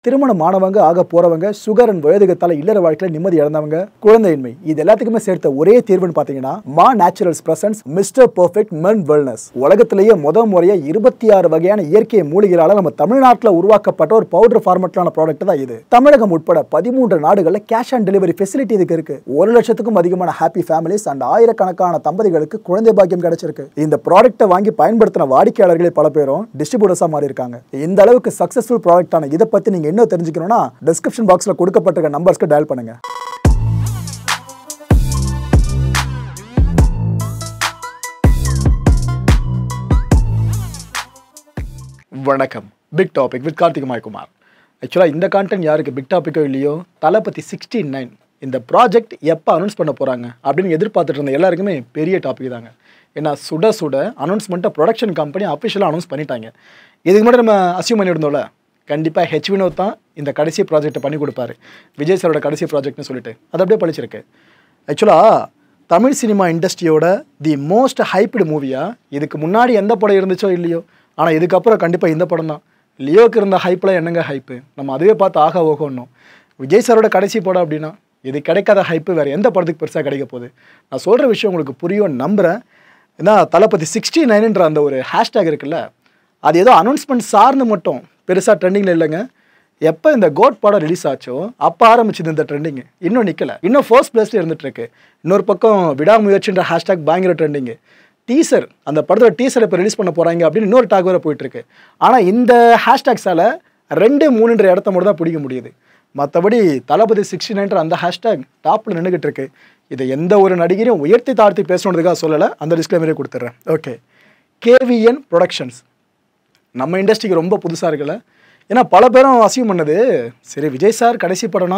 திருமணமானவங்க ஆக போறவங்க sugar and வயதுகத்தால இல்லற வாழ்க்கையில நிம்மதி இழந்தவங்க குழந்தையின்மை இது எல்லாத்துக்குமே சேர்த்த ஒரே தீர்வுன்னு பாத்தீங்கன்னா மா நேச்சுரல்ஸ் பிரசன்ஸ் மிஸ்டர் பெர்ஃபெக்ட் மென் வெல்னஸ். உலகத்திலேயே முறையா 26 வகையான இயற்கை மூலிகைகளால நம்ம தமிழ்நாட்டில் உருவாக்கப்பட்ட ஒரு பவுடர் ஃபார்மட்லான ப்ராடக்ட் தான் இது. தமிழகம் உட்பட 13 நாடுகள்ல கேஷ் ஆன் டெலிவரி ஃபெசிலிட்டி இதுக்கு இருக்கு. 1 லட்சத்துக்கும் அதிகமான ஹாப்பி ஃபேமிலிஸ் அண்ட் ஆயிரக்கணக்கான தம்பதிகளுக்கு குழந்தை பாக்கியம் கிடைச்சிருக்கு. இந்த ப்ராடக்ட்டை வாங்கி பயன்படுத்தின வாடிக்கையாளர்களே பல பேரும் டிஸ்ட்ரிபியூட்டர்ஸா மாறி இருக்காங்க. இந்த அளவுக்கு சக்சஸ்ஃபுல் ப்ராடக்டான இதை பத்தி நீங்க இன்னும் தெரிஞ்சுக்கணும்னா டிஸ்கிரிப்ஷன் பாக்ஸ்ல கொடுக்கப்பட்டிருக்க நம்பர்ஸ்க்கு டயல் பண்ணுங்க. வணக்கம். Big topic with Karthik Mayakumar. ஆக்சுவலாக இந்த கான்டென்ட் யாருக்கு பிக் டாப்பிக்கோ இல்லையோ தளபதி 69 இந்த ப்ராஜெக்ட் எப்போ அனௌன்ஸ் பண்ண போகிறாங்க அப்படின்னு எதிர்பார்த்துட்டு இருந்த எல்லாருக்குமே பெரிய டாபிக் தாங்க. ஏன்னா சுட சுட அனௌன்ஸ்மெண்ட்டை ப்ரொடக்ஷன் கம்பெனி அஃபிஷியலாக அனௌன்ஸ் பண்ணிட்டாங்க. இதுக்கு முன்னாடி நம்ம அசியூம் பண்ணியிருந்தோம்ல, கண்டிப்பாக ஹெச் வினோத் தான் இந்த கடைசி ப்ராஜெக்டை பண்ணி கொடுப்பாரு, விஜய் சாரோட கடைசி ப்ராஜெக்ட்னு சொல்லிட்டு அது அப்படியே பழிச்சிருக்கு. ஆக்சுவலாக தமிழ் சினிமா இண்டஸ்ட்ரியோட தி மோஸ்ட் ஹைப்டு மூவியாக இதுக்கு முன்னாடி எந்த படம் இருந்துச்சோ இல்லையோ, ஆனால் இதுக்கப்புறம் கண்டிப்பாக இந்த படம் தான். லியோக்கு இருந்த ஹைப்பில் என்னங்க ஹைப்பு, நம்ம அதுவே பார்த்து ஆகா ஓகணும். விஜய் சாரோட கடைசி படம் அப்படின்னா இது கிடைக்காத ஹைப்பு வேறு எந்த படத்துக்கு பெருசாக கிடைக்க போகுது. நான் சொல்கிற விஷயம் உங்களுக்கு புரியும் நம்புகிறேன். ஏன்னா தளபதி 69ன்ற அந்த ஒரு ஹேஷ்டேக் இருக்குல்ல, அது ஏதோ அனௌன்ஸ்மெண்ட் சார்ந்து மட்டும் பெருசாக ட்ரெண்டிங்கில் இல்லைங்க. எப்போ இந்த கோட் படம் ரிலீஸ் ஆச்சோ அப்போ ஆரம்பிச்சது இந்த ட்ரெண்டிங்கு. இன்னும் நிற்கலை, இன்னும் ஃபர்ஸ்ட் பிளேஸில் இருந்துகிட்ருக்கு. இன்னொரு பக்கம் விடாமுயற்சின்ற ஹேஷ்டேக் பயங்கர ட்ரெண்டிங்கு. டீசர், அந்த படத்தோட டீசர் இப்போ ரிலீஸ் பண்ண போகிறாங்க அப்படின்னு இன்னொரு டாக் வேறு போயிட்டுருக்கு. ஆனால் இந்த ஹேஷ்டேக்ஸால் 2, 3 இடத்த மட்டும் தான் பிடிக்க முடியுது. மற்றபடி தளபதி 69 அந்த ஹேஷ்டேக் டாப்பில் நின்றுக்கிட்டு இருக்கு. இதை எந்த ஒரு நடிகரையும் உயர்த்தி தாழ்த்தி பேசணுன்றதுக்காக சொல்லலை, அந்த டிஸ்க்ளைமரே கொடுத்துட்றேன். ஓகே, கேவிஎன் ப்ரொடக்ஷன்ஸ் நம்ம இண்டஸ்ட்ரிக்கு ரொம்ப புதுசாக இருக்குல்ல. ஏன்னா பல பேரும் அசியூம் பண்ணது, சரி விஜய் சார் கடைசி படம்னா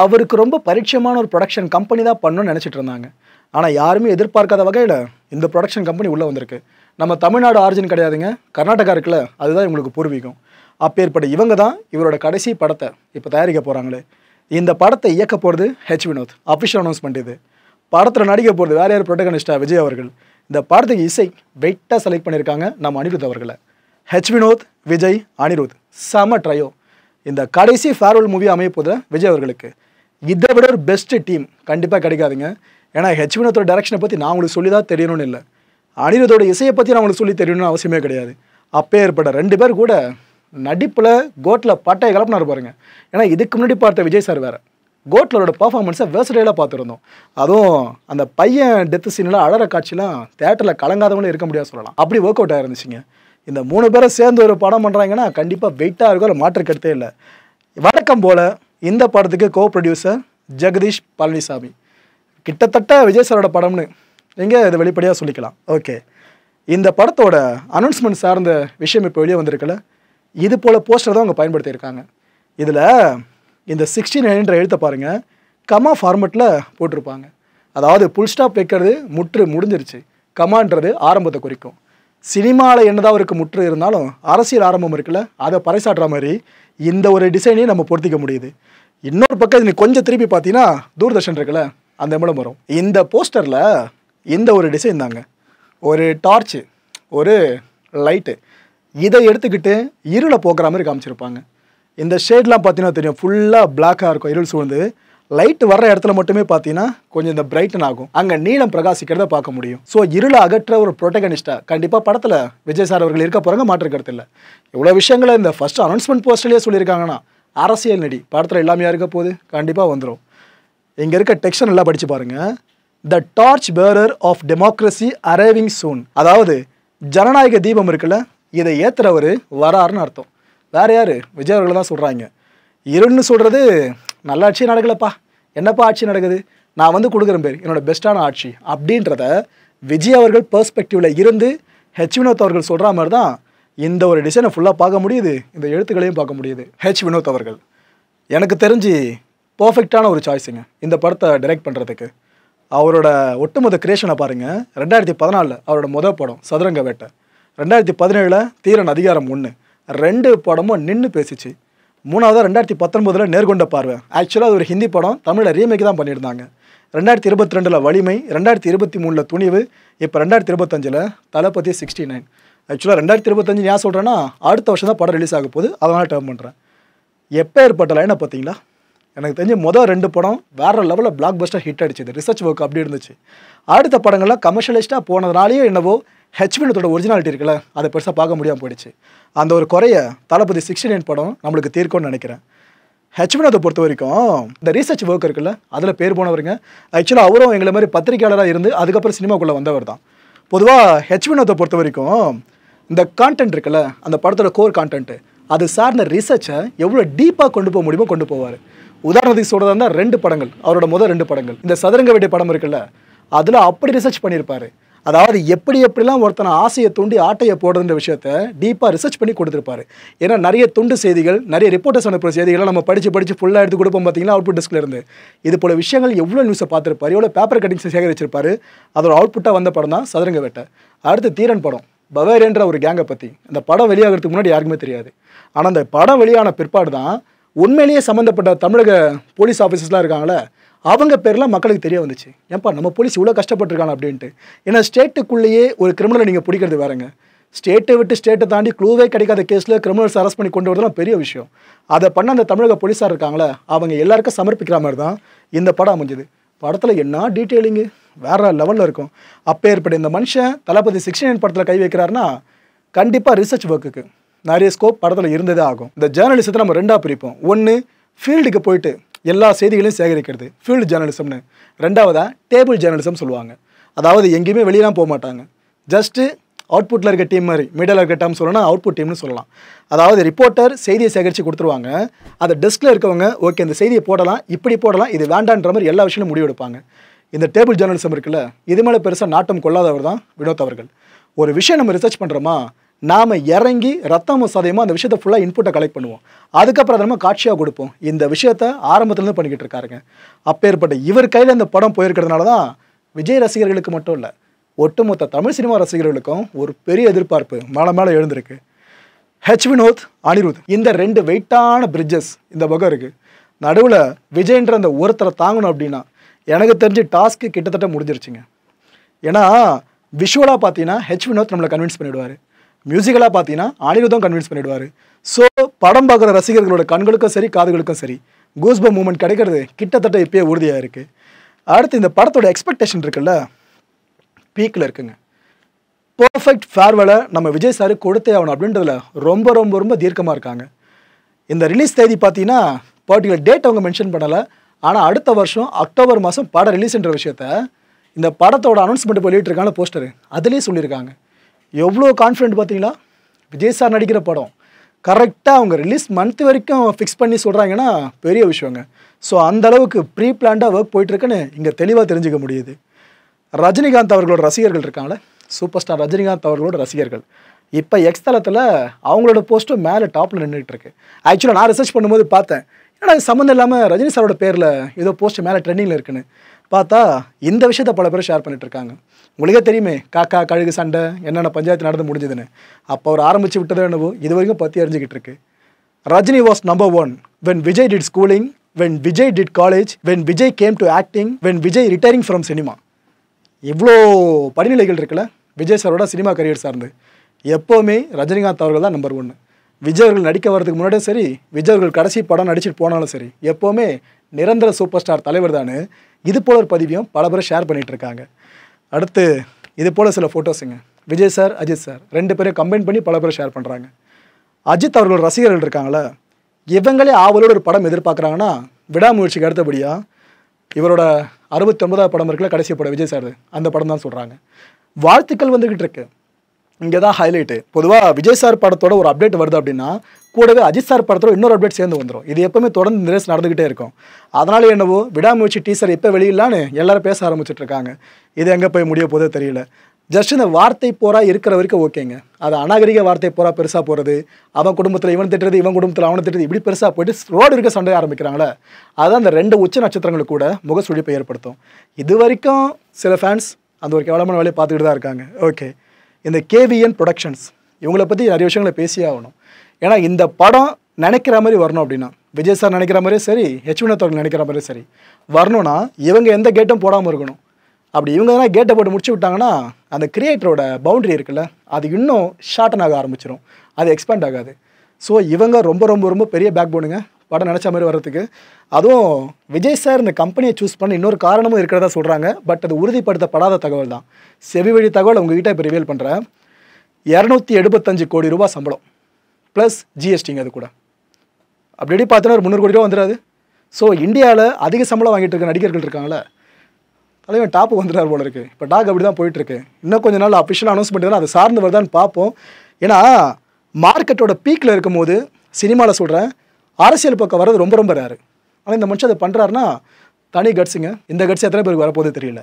அவருக்கு ரொம்ப பரிச்சயமான ஒரு ப்ரொடக்ஷன் கம்பெனி தான் பண்ணணும்னு நினச்சிட்டு இருந்தாங்க. ஆனால் யாருமே எதிர்பார்க்காத வகையில் இந்த ப்ரொடக்ஷன் கம்பெனி உள்ளே வந்திருக்கு. நம்ம தமிழ்நாடு ஆரிஜின் கிடையாதுங்க, கர்நாடகா இருக்குல்ல, அதுதான் இவங்களுக்கு பூர்வீகம். அப்பேற்பட்ட இவங்க தான் இவரோட கடைசி படத்தை இப்போ தயாரிக்க போகிறாங்களே. இந்த படத்தை இயக்க போகிறது ஹெச் வினோத், அஃபிஷியல் அனௌன்ஸ்மெண்ட் இது. படத்தில் நடிக்க போகிறது வேறு யார், ப்ரொட்டகனிஸ்டா விஜய் அவர்கள். இந்த படத்துக்கு இசை வெயிட்டாக செலக்ட் பண்ணியிருக்காங்க நம்ம அனிருத் அவர்களை. ஹெச் வினோத், விஜய், அனிருத் செம ட்ரையோ. இந்த கடைசி ஃபேர்வெல் மூவி அமைய போது விஜய் அவர்களுக்கு இதை விட ஒரு பெஸ்ட்டு டீம் கண்டிப்பாக கிடைக்காதுங்க. ஏன்னா ஹெச் வினோத்தோட டைரக்ஷனை பற்றி நான் உங்களுக்கு சொல்லி தான் தெரியணும்னு இல்லை, அனிருத்தோட இசையை பற்றி நான் உங்களுக்கு சொல்லி தெரியணும்னு அவசியமே கிடையாது. அப்போ ஏற்பட்ட 2 பேர் கூட நடிப்பில் கோட்டில் பட்டையை கலப்பினார் பாருங்க. ஏன்னா இதுக்கு முன்னாடி பார்த்த விஜய் சார் வேறு, கோட்லரோட பர்ஃபார்மன்ஸை வெர்சடைலாக பார்த்துருந்தோம். அதுவும் அந்த பையன் டெத்து சீனில் அழற காட்சிலாம் தேட்டரில் கலங்காதவங்களும் இருக்க முடியாது சொல்லலாம், அப்படி ஒர்க் அவுட் ஆயிருந்துச்சுங்க. இந்த 3 பேரை சேர்ந்து ஒரு படம் பண்ணுறாங்கன்னா கண்டிப்பாக வெயிட்டாக இருக்கும், ஒரு மாற்று கருத்தே இல்லை. வழக்கம் போல் இந்த படத்துக்கு கோ ப்ரொடியூசர் ஜெகதீஷ் பழனிசாமி. கிட்டத்தட்ட விஜய் சாரோட படம்னு நீங்கள் இதை வெளிப்படையாக சொல்லிக்கலாம். ஓகே, இந்த படத்தோட அனௌன்ஸ்மெண்ட் சார்ந்த விஷயம் இப்போ வெளியே வந்திருக்குல்ல, இது போல் போஸ்டர் தான் அவங்க பயன்படுத்தியிருக்காங்க. இதில் இந்த 69 எழுத்த பாருங்கள், கமா ஃபார்மெட்டில் போட்டிருப்பாங்க. அதாவது புல் ஸ்டாப் வைக்கிறது முற்று முடிஞ்சிருச்சு, கமான்றது ஆரம்பத்தை குறிக்கும். சினிமாவில் என்னதான் அவருக்கு முற்று இருந்தாலும் அரசியல் ஆரம்பம் இருக்குல்ல, அதை பறைசாற்றுற மாதிரி இந்த ஒரு டிசைனையும் நம்ம பொருத்திக்க முடியுது. இன்னொரு பக்கம் நீ கொஞ்சம் திருப்பி பார்த்தீங்கன்னா தூர்தர்ஷன் இருக்குல்ல, அந்த இடம் வரும். இந்த போஸ்டரில் இந்த ஒரு டிசைன் தாங்க, ஒரு டார்ச்சு, ஒரு லைட்டு, இதை எடுத்துக்கிட்டு இருளை போக்குற மாதிரி காமிச்சிருப்பாங்க. இந்த ஷேட்லாம் பார்த்தீங்கன்னா தெரியும், ஃபுல்லாக பிளாக்காக இருக்கும், இருள் சூழ்ந்து. லைட்டு வர்ற இடத்துல மட்டுமே பார்த்தீங்கன்னா கொஞ்சம் இந்த பிரைட்டன் ஆகும், அங்கே நீளம் பிரகாசிக்கிறத பார்க்க முடியும். ஸோ இருளை அகற்ற ஒரு ப்ரொட்டகனிஸ்டாக கண்டிப்பாக படத்தில் விஜய் சார் அவர்கள் இருக்க போகிறாங்க, மாற்று கருத்து இல்லை. இவ்வளோ விஷயங்களை இந்த ஃபர்ஸ்ட் அனௌன்ஸ்மெண்ட் போஸ்டர்லேயே சொல்லியிருக்காங்கன்னா அரசியல் நடி படத்தில் எல்லாமே இருக்க போது கண்டிப்பாக வந்துடும். இங்கே இருக்க டெக்ஸ்டன் எல்லாம் படித்து பாருங்கள். The torch bearer of democracy arriving soon, அதாவது ஜனநாயக தீபம் இருக்குல்ல, இதை ஏற்றுறவர் வராருன்னு அர்த்தம். வேறு யார், விஜய் அவர்கள் தான் சொல்கிறாங்க. இருள்னு சொல்கிறது நல்ல ஆட்சி நடக்கலப்பா, என்னப்பா ஆட்சி நடக்குது, நான் வந்து கொடுக்குறேன் பேர் என்னோட பெஸ்ட்டான ஆட்சி அப்படின்றத விஜய் அவர்கள் பெர்ஸ்பெக்டிவில் இருந்து ஹெச் வினோத் அவர்கள் சொல்கிற மாதிரி தான் இந்த ஒரு டிசைனை ஃபுல்லாக பார்க்க முடியுது, இந்த எழுத்துக்களையும் பார்க்க முடியுது. ஹெச் வினோத் அவர்கள் எனக்கு தெரிஞ்சு பர்ஃபெக்டான ஒரு சாய்ஸுங்க இந்த படத்தை டைரக்ட் பண்ணுறதுக்கு. அவரோட ஒட்டுமொத்த கிரியேஷனை பாருங்கள். 2014 அவரோட முதல் படம் சதுரங்க வேட்டை, 2017 தீரன் அதிகாரம் 1, 2 படமும் நின்று பேசிச்சு. 3வது 2019 நேர்கொண்ட பார்வை. ஆக்சுவலாக அது ஒரு ஹிந்தி படம், தமிழில் ரீமேக் தான் பண்ணியிருந்தாங்க. 2022 வலிமை, 2023 துணிவு, இப்போ 2025 தளபதி 69. ஆக்சுவலாக 2025 ஏன் சொல்கிறேன்னா அடுத்த வருஷம் தான் படம் ரிலீஸ் ஆக போகுது, அதனால் டேர்ம் பண்ணுறேன். எப்பேற்பட்ட லைனை பார்த்தீங்களா? எனக்கு தெரிஞ்சு மொதல் 2 படம் வேறு லெவலில் பிளாக் பஸ்டர் ஹிட் அடிச்சுது. ரிசர்ச் ஒர்க் அப்படி இருந்துச்சு. அடுத்த படங்கள்லாம் கமர்ஷியலிஸ்ட்டாக போனதுனாலேயே என்னவோ ஹெச் வினோத்தோட ஒரிஜினாலிட்டி இருக்குல்ல, அதை பெருசாக பார்க்க முடியாமல் போயிடுச்சு. அந்த ஒரு குறைய தளபதி 69 படம் நம்மளுக்கு தீர்க்கும்னு நினைக்கிறேன். ஹெச் வினோத்தை பொறுத்த வரைக்கும் இந்த ரீசர்ச் ஒர்க் இருக்குல்ல, அதில் பேர் போனவருங்க. ஆக்சுவலாக அவரும் எங்களை மாதிரி பத்திரிகையாளராக இருந்து அதுக்கப்புறம் சினிமாக்குள்ளே வந்தவர் தான். பொதுவாக ஹெச் வினோத்தை பொறுத்த வரைக்கும் இந்த கான்டென்ட் இருக்குல்ல, அந்த படத்தோட கோர் கான்டென்ட்டு, அது சார்ந்த ரிசர்ச்சை எவ்வளோ டீப்பாக கொண்டு போக முடியுமோ கொண்டு போவார். உதாரணத்துக்கு சொல்கிறதா இருந்தால் 2 படங்கள், அவரோட முதல் 2 படங்கள், இந்த சதுரங்க வேட்டை படம் இருக்குல்ல, அதில் அப்படி ரிசர்ச் பண்ணியிருப்பார். அதாவது எப்படிலாம் ஒருத்தனை ஆசையை தூண்டி ஆட்டையை போடுறதுன்ற விஷயத்த டீப்பாக ரிசர்ச் பண்ணி கொடுத்துருப்பாரு. ஏன்னா நிறைய துண்டு செய்திகள், நிறைய ரிப்போர்ட்டர்ஸ் அனுப்புகிற செய்திகளை நம்ம படித்து ஃபுல்லாக எடுத்து கொடுப்போம் பார்த்தீங்கன்னா அவுட்புட் டிஸ்கில் இருந்து. இது போல விஷயங்கள் எவ்வளோ நியூஸை பார்த்துருப்பாரு, எவ்வளோ பேப்பர் கட்டிங்ஸை சேகரிச்சிருப்பாரு. அதோட அவுட்புட்டாக வந்த படம் தான் சதுரங்க வேட்டை. அடுத்து தீரன் படம், பவேரியன்ற ஒரு கேங்கை பற்றி. அந்த படம் வெளியாகிறதுக்கு முன்னாடி யாருக்குமே தெரியாது. ஆனால் அந்த படம் வெளியான பிற்பாடு தான் உண்மையிலேயே சம்மந்தப்பட்ட தமிழக போலீஸ் ஆஃபீஸர்ஸ்லாம் இருக்காங்களே, அவங்க பேர்லாம் மக்களுக்கு தெரிய வந்துச்சு. ஏன்பா நம்ம போலீஸ் இவ்வளோ கஷ்டப்பட்டுருக்காங்க அப்படின்ட்டு. ஏன்னா ஸ்டேட்டுக்குள்ளேயே ஒரு கிரிமினலை நீங்கள் பிடிக்கிறது வேறங்க. ஸ்டேட்டை விட்டு ஸ்டேட்டை தாண்டி க்ளூவே கிடைக்காத கேஸில் கிரிமினல்ஸ் அரெஸ்ட் பண்ணி கொண்டு வரதுலாம் பெரிய விஷயம். அதை பண்ண அந்த தமிழக போலீஸார் இருக்காங்களே, அவங்க எல்லாருக்கும் சமர்ப்பிக்கிற மாதிரி தான் இந்த படம் அமைஞ்சுது. படத்தில் என்ன டீட்டெயிலிங்கு வேறு லெவலில் இருக்கும். அப்பேற்பட்ட இந்த மனுஷன் தளபதி 69 படத்தில் கை வைக்கிறாருன்னா கண்டிப்பாக ரிசர்ச் ஒர்க்குக்கு நிறைய ஸ்கோப் படத்தில் இருந்ததே ஆகும். இந்த ஜேர்னலிசத்தை நம்ம 2ஆக பிரிப்போம். ஒன்று ஃபீல்டுக்கு போயிட்டு எல்லா செய்திகளையும் சேகரிக்கிறது, ஃபீல்டு ஜேர்னலிசம்னு. 2வதாக டேபிள் ஜேர்னலிசம் சொல்லுவாங்க. அதாவது எங்கேயுமே வெளியெலாம் போக மாட்டாங்க, ஜஸ்ட்டு அவுட்புட்டில் இருக்க டீம் மாதிரி, மீடியாவில் இருக்க டீம் சொல்லணும்னா அவுட்புட் டீம்னு சொல்லலாம். அதாவது ரிப்போர்ட்டர் செய்தியை சேகரித்து கொடுத்துருவாங்க, அதை டெஸ்கில் இருக்கவங்க ஓகே இந்த செய்தியை போடலாம், இப்படி போடலாம், இது வேண்டான்ற மாதிரி எல்லா விஷயமும் முடிவெடுப்பாங்க. இந்த டேபிள் ஜேர்னலிசம் இருக்குல்ல, இது மேலே பெருசாக நாட்டம் கொள்ளாதவர் தான் வினோத் அவர்கள். ஒரு விஷயம் நம்ம ரிசர்ச் பண்ணுறோமா, நாம் இறங்கி ரத்தமும் சதையுமா அந்த விஷயத்தை ஃபுல்லாக இன்புட்டை கலெக்ட் பண்ணுவோம். அதுக்கப்புறம் அதை நம்ம காட்சியாக கொடுப்போம். இந்த விஷயத்தை ஆரம்பத்துலேருந்து பண்ணிக்கிட்டு இருக்காருங்க. அப்பேற்பட்ட இவர் கையில் இந்த படம் போயிருக்கிறதுனால தான் விஜய் ரசிகர்களுக்கு மட்டும் இல்லை, ஒட்டுமொத்த தமிழ் சினிமா ரசிகர்களுக்கும் ஒரு பெரிய எதிர்பார்ப்பு மேலே எழுந்திருக்கு. ஹெச் வினோத், அனிருத், இந்த 2 வெயிட்டான பிரிட்ஜஸ் இந்த பக்கம் இருக்குது. நடுவில் விஜய்ன்ற அந்த ஒருத்தரை தாங்கணும் அப்படின்னா எனக்கு தெரிஞ்சு டாஸ்க்கு கிட்டத்தட்ட முடிஞ்சிருச்சுங்க. ஏன்னா விஷுவலாக பார்த்தீங்கன்னா ஹெச் வினோத் நம்மளை கன்வின்ஸ் பண்ணிவிடுவார், மியூசிக்கலாக பார்த்தீங்கன்னா அனிருத்தும் கன்வின்ஸ் பண்ணிவிடுவார். ஸோ படம் பார்க்குற ரசிகர்களோட கண்களுக்கும் சரி காதுகளுக்கும் சரி கூஸ்பம் மூமெண்ட் கிடைக்கிறது கிட்டத்தட்ட இப்போயே உறுதியாக இருக்குது. அடுத்து இந்த படத்தோட எக்ஸ்பெக்டேஷன் இருக்குல்ல, பீக்கில் இருக்குங்க. பர்ஃபெக்ட் ஃபேர்வெலை நம்ம விஜய் சார் கொடுத்தே ஆகணும் அப்படின்றதுல ரொம்ப ரொம்ப ரொம்ப தீர்க்கமாக இருக்காங்க. இந்த ரிலீஸ் தேதி பார்த்தீங்கன்னா பர்டிகுலர் டேட் அவங்க மென்ஷன் பண்ணலை. ஆனால் அடுத்த வருஷம் அக்டோபர் மாதம் படம் ரிலீஸ்ன்ற விஷயத்த இந்த படத்தோட அனௌன்ஸ்மெண்ட் வெளியிட்டிருக்காங்க, போஸ்டரு அதுலேயே சொல்லியிருக்காங்க. எவ்வளோ கான்ஃபிடென்ட் பார்த்தீங்களா? விஜய் சார் நடிக்கிற படம் கரெக்டாக அவங்க ரிலீஸ் மந்த் வரைக்கும் ஃபிக்ஸ் பண்ணி சொல்கிறாங்கன்னா பெரிய விஷயங்க. ஸோ அந்தளவுக்கு ப்ரீ பிளான்டாக ஒர்க் போயிட்டுருக்குன்னு இங்கே தெளிவாக தெரிஞ்சுக்க முடியுது. ரஜினிகாந்த் அவர்களோட ரசிகர்கள் இருக்காங்களே, சூப்பர் ஸ்டார் ரஜினிகாந்த் அவர்களோட ரசிகர்கள் இப்போ எக்ஸ் தளத்தில் அவங்களோட போஸ்ட்டும் மேலே டாப்பில் நின்றுட்டு இருக்கு. ஆக்சுவலாக நான் ரிசர்ச் பண்ணும்போது பார்த்தேன், ஏன்னா சம்மந்தம் இல்லாமல் ரஜினி சாரோட பேரில் ஏதோ போஸ்ட் மேலே ட்ரெண்டிங்கில் இருக்குன்னு பார்த்தா இந்த விஷயத்த பல பேர் ஷேர் பண்ணிட்டு இருக்காங்க. உங்களுக்கே தெரியுமே காக்கா கழுகு சண்டை என்னென்ன பஞ்சாயத்து நடந்து முடிஞ்சதுன்னு. அப்போ அவர் ஆரம்பித்து விட்டதோ என்னவோ இது வரைக்கும் பற்றி அறிஞ்சிக்கிட்டு இருக்கு. Rajini was number 1 when Vijay did schooling, when Vijay did college, when Vijay came to acting, when Vijay retiring from cinema. இவ்வளோ படிநிலைகள் இருக்குல்ல விஜய் சாரோட சினிமா கரியர் சார்ந்து. எப்போவுமே ரஜினிகாந்த் அவர்கள் தான் நம்பர் 1. விஜய் அவர்கள் நடிக்க வரதுக்கு முன்னாடியும் சரி, விஜய் அவர்கள் கடைசி படம் நடிச்சுட்டு போனாலும் சரி, எப்போவுமே நிரந்தர சூப்பர் ஸ்டார் தலைவர் தானே. இது போல ஒரு பதிவையும் பல பேர் ஷேர் பண்ணிகிட்டு இருக்காங்க. அடுத்து இது போல் சில ஃபோட்டோஸுங்க, விஜய் சார் அஜித் சார் 2 பேரையும் கம்பைன் பண்ணி பல பேர் ஷேர் பண்ணுறாங்க. அஜித் அவர்களோட ரசிகர்கள் இருக்காங்களே, இவங்களே ஆவலோட ஒரு படம் எதிர்பார்க்குறாங்கன்னா விடாமுயற்சிக்கு அடுத்தபடியாக இவரோட 69வது படம் இருக்குல்ல கடைசி படம் விஜய் சார், அந்த படம் தான் சொல்கிறாங்க. வாழ்த்துக்கள் வந்துக்கிட்டு இருக்கு. இங்கே தான் ஹைலைட்டு. பொதுவாக விஜய் சார் படத்தோட ஒரு அப்டேட் வருது அப்படின்னா கூடவே அஜித் சார் படத்தோட இன்னொரு அப்டேட் சேர்ந்து வந்துடும். இது எப்பவுமே தொடர்ந்து இந்த ரேஸ் நடந்துக்கிட்டே இருக்கும். அதனால என்னவோ விடாமுயற்சி டீசர் எப்போ வெளியிடலான்னு எல்லாரும் பேச ஆரம்பிச்சுட்டு இருக்காங்க. இது எங்கே போய் முடிய போதோ தெரியல. ஜஸ்ட் இந்த வார்த்தை போரா இருக்கிற வரைக்கும் ஓகேங்க. அது அநாகரிக வார்த்தை போரா பெருசாக போகிறது, அவன் குடும்பத்தில் இவன் திட்டுறது, இவன் குடும்பத்தில் அவனை திட்டுறது, இப்படி பெருசாக போயிட்டு ரோடு இருக்க சண்டை ஆரம்பிக்கிறாங்களே, அதுதான் அந்த 2 உச்ச நட்சத்திரங்களுக்கு கூட முகசுழிப்பை ஏற்படுத்தும். இது வரைக்கும் சில ஃபேன்ஸ் அந்த ஒரு கேவலமான வேலையை பார்த்துக்கிட்டு தான் இருக்காங்க. ஓகே, இந்த கேவிஎன் ப்ரொடக்ஷன்ஸ் இவங்களை பற்றி நிறைய விஷயங்களை பேசியே ஆகணும். ஏன்னா இந்த படம் நினைக்கிற மாதிரி வரணும் அப்படின்னா, விஜய் சார் நினைக்கிற மாதிரியே சரி, ஹெச் வினோத் அவர்கள் நினைக்கிற மாதிரியே சரி வரணும்னா இவங்க எந்த கேட்டும் போடாமல் இருக்கணும். அப்படி இவங்க எதனா கேட்டை போட்டு முடிச்சு விட்டாங்கன்னா அந்த கிரியேட்டரோட பவுண்டரி இருக்குல்ல, அது இன்னும் ஷார்டன் ஆக ஆரம்பிச்சிடும், அது எக்ஸ்பேண்ட் ஆகாது. ஸோ இவங்க ரொம்ப ரொம்ப ரொம்ப பெரிய பேக் போனுங்க படம் நினச்ச மாதிரி வர்றதுக்கு. அதுவும் விஜய் சார் இந்த கம்பெனியை சூஸ் பண்ண இன்னொரு காரணமும் இருக்கிறதா சொல்கிறாங்க. பட் அது உறுதிப்படுத்தப்படாத தகவல் தான். செவி வழி தகவல் உங்ககிட்ட இப்போ ரிவீல் பண்ணுறேன். 275 கோடி ரூபாய் சம்பளம் ப்ளஸ் ஜிஎஸ்டிங்க. அது கூட அப்படி பார்த்தோன்னா ஒரு 300 கோடி ரூபா வந்துடாது. ஸோ இந்தியாவில் அதிக சம்பளம் வாங்கிட்டு இருக்க நடிகர்கள் இருக்காங்களே, தலைவன் டாப்பு வந்துடுறாரு போல இருக்குது. இப்போ டாக் அப்படி தான் போயிட்டுருக்கு. இன்னும் கொஞ்சம் நாள் அஃபிஷியல் அனௌன்ஸ்மெண்ட் தான் அது சார்ந்து வருதான்னு பார்ப்போம். ஏன்னா மார்க்கெட்டோட பீக்கில் இருக்கும் போது சினிமாவில் சொல்கிறேன், அரசியல் பக்கம் வர்றது ரொம்ப ரொம்ப ரேரு. ஆனால் இந்த மனுஷன் அதை பண்ணுறாருன்னா தனி கட்ஸுங்க. இந்த கட்ஸ் எத்தனை பேருக்கு வரப்போகுது தெரியல.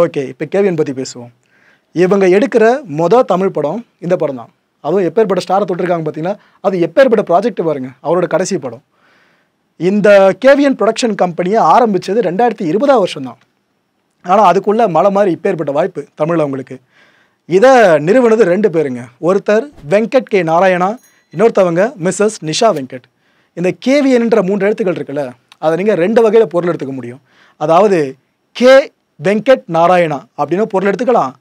ஓகே, இப்போ கேவியன் பற்றி பேசுவோம். இவங்க எடுக்கிற தமிழ் படம் இந்த படம் தான். அதுவும் எப்பேற்பட்ட ஸ்டாரை தொட்டிருக்காங்க பார்த்தீங்கன்னா, அது எப்பேற்பட்ட ப்ராஜெக்ட் பாருங்க, அவரோட கடைசி படம். இந்த கேவியன் ப்ரொடக்ஷன் கம்பெனியை ஆரம்பித்தது 2020 வருஷம் தான். ஆனால் அதுக்குள்ளே மலை மாதிரி இப்பேற்பட்ட வாய்ப்பு தமிழில் அவங்களுக்கு. இதை நிறுவனது 2 பேருங்க. ஒருத்தர் வெங்கட் கே நாராயணா, இன்னொருத்தவங்க மிஸ்ஸஸ் நிஷா வெங்கட். இந்த கேவியன்ற 3 எழுத்துக்கள் இருக்குல்ல, அதை நீங்கள் 2 வகையில் பொருள் எடுத்துக்க முடியும். அதாவது கே வெங்கட் நாராயணா அப்படின்னு பொருள் எடுத்துக்கலாம்,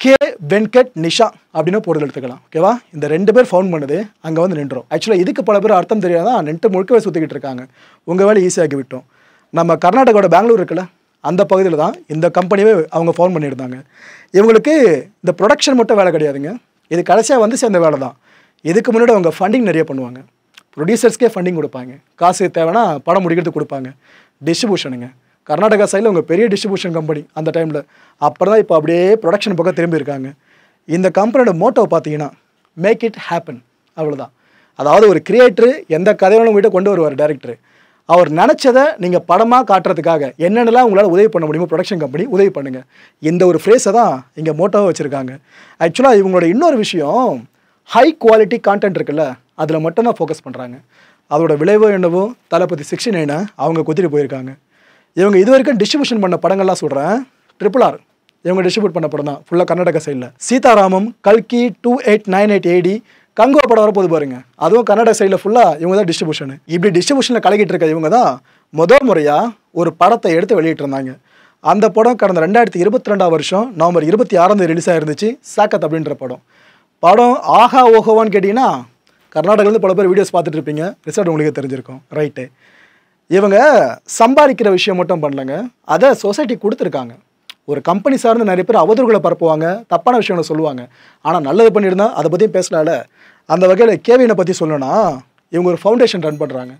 கே வெங்கட் நிஷா அப்படின்னு பொருள் எடுத்துக்கலாம். ஓகேவா? இந்த 2 பேர் ஃபவுண்ட் பண்ணுது அங்கே வந்து நின்றோம். ஆக்சுவலாக இதுக்கு பல பேர் அர்த்தம் தெரியாதான் நெட்டு முழுக்கவே சுற்றிக்கிட்டு இருக்காங்க. உங்கள் வேலை ஈஸியாகி விட்டோம். நம்ம கர்நாடகாவோட பெங்களூர் இருக்குல்ல, அந்த பகுதியில் தான் இந்த கம்பெனியே அவங்க ஃபவுண்ட் பண்ணியிருந்தாங்க. இவங்களுக்கு இந்த ப்ரொடக்ஷன் மட்டும் வேலை கிடையாதுங்க, இது கடைசியாக வந்து சேர்ந்த வேலை தான். இதுக்கு முன்னாடி அவங்க ஃபண்டிங் நிறைய பண்ணுவாங்க. ப்ரொடியூசர்ஸ்க்கே ஃபண்டிங் கொடுப்பாங்க, காசு தேவைன்னா படம் முடிக்கிறதுக்கு கொடுப்பாங்க. டிஸ்ட்ரிபியூஷனுங்க, கர்நாடகா சைடில் அவங்க பெரிய டிஸ்ட்ரிபியூஷன் கம்பெனி அந்த டைமில். அப்புறம் தான் இப்போ அப்படியே ப்ரொடக்ஷன் பக்கம் திரும்பி இருக்காங்க. இந்த கம்பெனியோட மோட்டோ பார்த்தீங்கன்னா மேக் இட் ஹேப்பன், அவ்வளோதான். அதாவது ஒரு கிரியேட்டரு எந்த கதையோட உங்கள்கிட்ட கொண்டு வருவார் டைரக்டர், அவர் நினச்சதை நீங்கள் படமாக காட்டுறதுக்காக என்னென்னலாம் உங்களால் உதவி பண்ண முடியுமோ ப்ரொடக்ஷன் கம்பெனி உதவி பண்ணுங்கள். இந்த ஒரு ஃப்ரேஸை தான் இங்கே மோட்டோவாக வச்சுருக்காங்க. ஆக்சுவலாக இவங்களோட இன்னொரு விஷயம், ஹை குவாலிட்டி கான்டென்ட் இருக்குல்ல, அதில் மட்டும்தான் ஃபோக்கஸ் பண்ணுறாங்க. அதோட விளைவோ என்னவோ தளபதி 69 அவங்க குத்திட்டு போயிருக்காங்க. இவங்க இது வரைக்கும் டிஸ்ட்ரிபியூஷன் பண்ண படங்கள்லாம் சொல்கிறேன், RRR இவங்க டிஸ்ட்ரிபியூட் பண்ண படம் தான் ஃபுல்லாக கர்நாடகா சைடில். சீதாராமம், கல்கி, 2898 AD, கங்குவா படம் வரப்போது பாருங்க, அதுவும் கர்நாடகா சைடில் ஃபுல்லாக இவங்க தான் டிஸ்ட்ரிபியூஷன். இப்படி டிஸ்ட்ரிபியூஷனில் கலக்கிட்டு இருக்க இவங்க தான் முறையாக ஒரு படத்தை எடுத்து வெளியிட்டிருந்தாங்க. அந்த படம் கடந்த 2022 வருஷம் நவம்பர் 26 ரிலீஸ் ஆகிருந்துச்சு, சாக்கத் அப்படின்ற படம். படம் ஆஹா ஓஹோவான்னு கேட்டிங்கன்னா கர்நாடகாலேருந்து பல பேர் வீடியோஸ் பார்த்துட்டு இருப்பீங்க, ரிசல்ட் உங்களுக்கு தெரிஞ்சிருக்கும். ரைட்டு, இவங்க சம்பாதிக்கிற விஷயம் மட்டும் பண்ணலங்க, அதை சொசைட்டி கொடுத்துருக்காங்க. ஒரு கம்பெனி சார்ந்து நிறைய பேர் அவதூறுகளை பரப்புவாங்க, தப்பான விஷயங்களை சொல்லுவாங்க. ஆனால் நல்லது பண்ணியிருந்தா அதை பற்றியும் பேசலாம்ல. அந்த வகையில் கேவியனை பற்றி சொல்லணும்னா, இவங்க ஒரு ஃபவுண்டேஷன் ரன் பண்ணுறாங்க.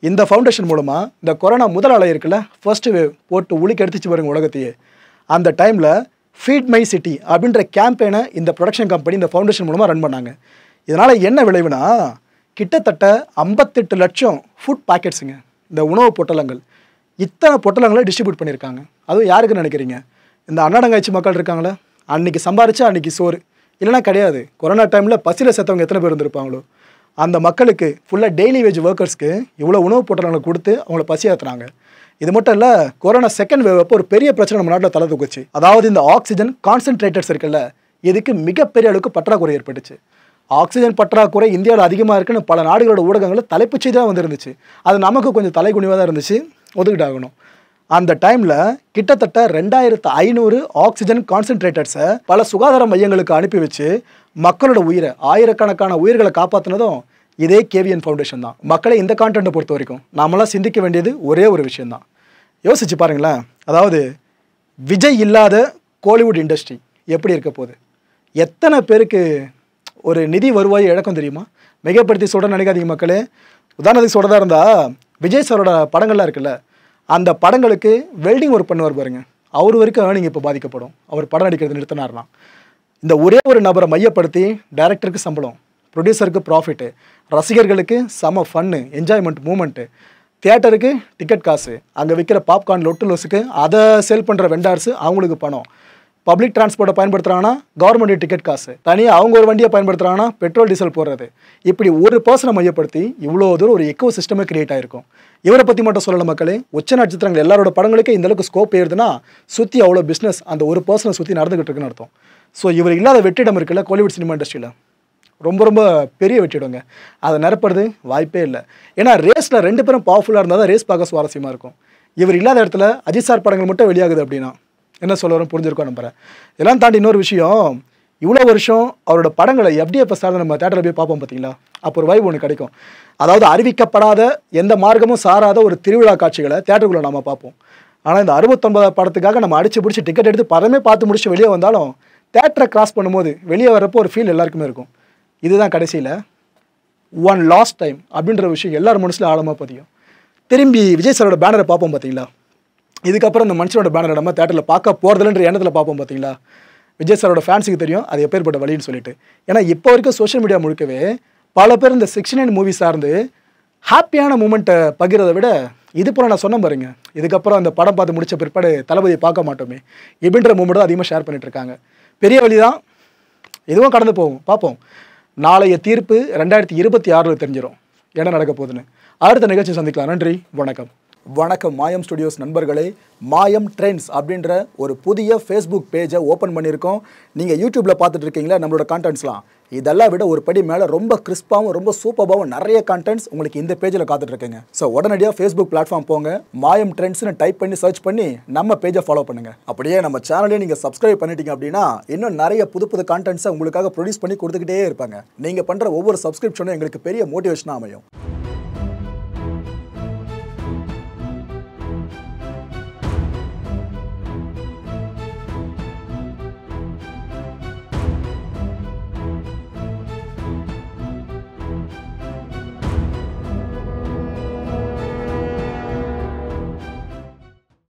இந்த ஃபவுண்டேஷன் மூலமாக இந்த கொரோனா முதல் அலை இருக்குல்ல, ஃபர்ஸ்ட் வேவ் போட்டு உளிக்கு எடுத்துச்சு பாருங்க உலகத்தையே, அந்த டைமில் ஃபீட் மை சிட்டி அப்படின்ற கேம்பெயினை இந்த ப்ரொடக்ஷன் கம்பெனி இந்த ஃபவுண்டேஷன் மூலமாக ரன் பண்ணாங்க. இதனால் என்ன விளைவுனா, கிட்டத்தட்ட 58 லட்சம் ஃபுட் பேக்கெட்ஸுங்க, இந்த உணவு பொட்டலங்கள், இத்தனை பொட்டலங்களை டிஸ்ட்ரிபியூட் பண்ணியிருக்காங்க. அதுவும் யாருக்குன்னு நினைக்கிறீங்க? இந்த அன்னடங்காய்ச்சி மக்கள் இருக்காங்களே, அன்றைக்கி சம்பாரிச்சா அன்றைக்கி சோறு, இல்லைனா கிடையாது. கொரோனா டைமில் பசியில் செத்தவங்க எத்தனை பேர் இருந்திருப்பாங்களோ, அந்த மக்களுக்கு ஃபுல்லாக டெய்லி வேஜ் ஒர்க்கர்ஸ்க்கு இவ்வளோ உணவு பொட்டலங்களை கொடுத்து அவங்கள பசியாத்துறாங்க. இது மட்டும் இல்லை, கொரோனா செகண்ட் வேவ் அப்போ ஒரு பெரிய பிரச்சனை நம்ம நாட்டில் தலை தூக்குச்சு. அதாவது இந்த ஆக்சிஜன் கான்சென்ட்ரேட்டர்ஸ் இருக்குல்ல, இதுக்கு மிகப்பெரிய அளவுக்கு பற்றாக்குறை ஏற்பட்டுச்சு. ஆக்சிஜன் பற்றாக்குறை இந்தியாவில் அதிகமாக இருக்குன்னு பல நாடுகளோட ஊடகங்களில் தலைப்புச் செய்தியாக வந்துருந்துச்சு. அது நமக்கு கொஞ்சம் தலைகுனிவாக தான் இருந்துச்சு, ஒதுக்கிட்டாகணும். அந்த டைமில் கிட்டத்தட்ட 2500 ஆக்சிஜன் கான்சென்ட்ரேட்டர்ஸை பல சுகாதார மையங்களுக்கு அனுப்பி வச்சு மக்களோட உயிரை, ஆயிரக்கணக்கான உயிர்களை காப்பாற்றினதும் இதே கேவியன் ஃபவுண்டேஷன் தான். மக்களை இந்த கான்டென்ட்டை பொறுத்த வரைக்கும் நாமெல்லாம் சிந்திக்க வேண்டியது ஒரே ஒரு விஷயந்தான். யோசிச்சு பாருங்களேன், அதாவது விஜய் இல்லாத கோலிவுட் இண்டஸ்ட்ரி எப்படி இருக்க போகுது? எத்தனை பேருக்கு ஒரு நிதி வருவாய் இழக்கும் தெரியுமா? மிகப்படுத்தி சொல்கிறேன்னு நினைக்காதீங்க மக்களே. உதாரணத்துக்கு சொல்கிறதா இருந்தால், விஜய் சாரோட படங்கள்லாம் இருக்குல்ல, அந்த படங்களுக்கு வெல்டிங் ஒர்க் பண்ணுவார் பாருங்க, அவர் வரைக்கும் ஏர்னிங் இப்போ பாதிக்கப்படும். அவர் படம் நடிக்கிறது நிறுத்தினார்னா. இந்த ஒரே ஒரு நபரை மையப்படுத்தி டைரக்டருக்கு சம்பளம், ப்ரொடியூசருக்கு ப்ராஃபிட்டு, ரசிகர்களுக்கு செம ஃபன்னு, என்ஜாய்மெண்ட், மூமெண்ட்டு, தியேட்டருக்கு டிக்கெட் காசு, அங்கே விற்கிற பாப்கார்ன் லொட்டு லொஸுக்கு அதை சேல் பண்ணுற வெண்டார்ஸு அவங்களுக்கு பணம், பப்ளிக் டிரான்ஸ்போர்ட்டை பயன்படுத்துகிறாங்கன்னா கவர்மெண்ட் டிக்கெட் காசு, தனியாக அவங்க ஒரு வண்டியை பயன்படுத்துகிறாங்கன்னா பெட்ரோல் டீசல் போடுறது, இப்படி ஒரு பர்சனை மையப்படுத்தி இவ்வளோ தூரம் ஒரு எக்கோ சிஸ்டமே கிரியேட் ஆகிருக்கும். இவரை பற்றி மட்டும் சொல்லலை மக்களே, உச்ச நட்சத்திரங்கள் எல்லாரோட படங்களுக்கே இந்தளவுக்கு ஸ்கோப் ஏறுதுன்னா சுற்றி அவ்வளோ பிஸ்னஸ் அந்த ஒரு பர்சனை சுற்றி நடந்துகிட்டு இருக்குன்னு அர்த்தம். ஸோ இவர் இல்லாத வெற்றிடம் இருக்குல்ல கோலிவுட் சினிமா இண்டஸ்ட்ரியில், ரொம்ப ரொம்ப பெரிய வெற்றிடுங்க. அதை நிரப்புறது வாய்ப்பே இல்லை. ஏன்னா ரேஸில் 2 பேரும் பவர்ஃபுல்லாக இருந்தால் தான் ரேஸ் பார்க்க சுவாரஸ்யமாக இருக்கும். இவர் இல்லாத இடத்துல அஜித் சார் படங்கள் மட்டும் வெளியாகுது அப்படின்னா என்ன சொல்ல வரும் புரிஞ்சிருக்கோம் நம்புறேன். இதெல்லாம் தாண்டி இன்னொரு விஷயம், இவ்வளோ வருஷம் அவரோட படங்களை FDFS சார்ந்து நம்ம தேட்டரில் போய் பார்ப்போம் பார்த்தீங்களா, அப்போ ஒரு வைப் ஒன்று கிடைக்கும். அதாவது அறிவிக்கப்படாத எந்த மார்க்கமும் சாராத ஒரு திருவிழா காட்சிகளை தேட்டருக்குள்ளே நம்ம பார்ப்போம். ஆனால் இந்த 69 படத்துக்காக நம்ம அடிச்சு பிடிச்சி டிக்கெட் எடுத்து படமே பார்த்து முடிச்சு வெளியே வந்தாலும் தேட்டரை கிராஸ் பண்ணும்போது வெளியே வரப்போ ஒரு ஃபீல் எல்லாருக்குமே இருக்கும். இதுதான் கடைசியில் ஒன் லாஸ்ட் டைம் அப்படின்ற விஷயம் எல்லார் மனசுல ஆழமாக பதியும். திரும்பி விஜய் சாரோட பேனரை பார்ப்போம் பார்த்தீங்களா, இதுக்கப்புறம் இந்த மனுஷனோட பேனரை நம்ம தேட்டரில் பார்க்க போகிறதில்லன்ற எண்ணத்தில் பார்ப்போம் பார்த்தீங்களா. விஜய் சாரோட ஃபேன்ஸுக்கு தெரியும் அது எப்பேற்பட்ட வழின்னு சொல்லிட்டு. ஏன்னா இப்போ வரைக்கும் சோஷியல் மீடியா முழுக்கவே பல பேர் இந்த 69 மூவி சார்ந்து ஹாப்பியான மூமெண்ட்டை பகிர்றதை விட இது போல் நான் சொன்ன பாருங்க, இதுக்கப்புறம் அந்த படம் பார்த்து முடிச்ச பிற்பாடு தளபதியை பார்க்க மாட்டோமே இப்படின்ற மூமெண்ட் தான் அதிகமாக ஷேர் பண்ணிட்டு இருக்காங்க. பெரிய வழி தான், இதுவும் கடந்து போகும். பார்ப்போம், நாளைய தீர்ப்பு 2026 தெரிஞ்சிடும் என்ன நடக்க போகுதுன்னு. அடுத்த நிகழ்ச்சி சந்திக்கலாம். நன்றி, வணக்கம். வணக்கம் மாயம் ஸ்டுடியோஸ் நண்பர்களே. மாயம் ட்ரெண்ட்ஸ் அப்படின்ற ஒரு புதிய ஃபேஸ்புக் பேஜை ஓப்பன் பண்ணியிருக்கோம். நீங்கள் யூடியூப்பில் பார்த்துட்டு இருக்கீங்களா நம்மளோட கான்டென்ட்ஸ்லாம், இதெல்லாம் விட ஒரு படி மேலே ரொம்ப கிறிஸ்பாகவும் ரொம்ப சூப்பராகவும் நிறைய கான்டென்ட்ஸ் உங்களுக்கு இந்த பேஜில் காத்துட்ருக்கேங்க. ஸோ உடனடியாக ஃபேஸ்புக் பிளாட்ஃபார்ம் போங்க, மாயம் ட்ரெண்ட்ஸ்னு டைப் பண்ணி சர்ச் பண்ணி நம்ம பேஜை ஃபாலோ பண்ணுங்கள். அப்படியே நம்ம சேனலையும் நீங்கள் சப்ஸ்கிரைப் பண்ணிட்டீங்க அப்படின்னா இன்னும் நிறைய புது புது கான்டென்ட்ஸை உங்களுக்காக ப்ரொடியூஸ் பண்ணி கொடுத்துக்கிட்டே இருப்பாங்க. நீங்கள் பண்ணுற ஒவ்வொரு சப்ஸ்கிரிப்ஷனும் எங்களுக்கு பெரிய மோட்டிவேஷனாக அமையும்.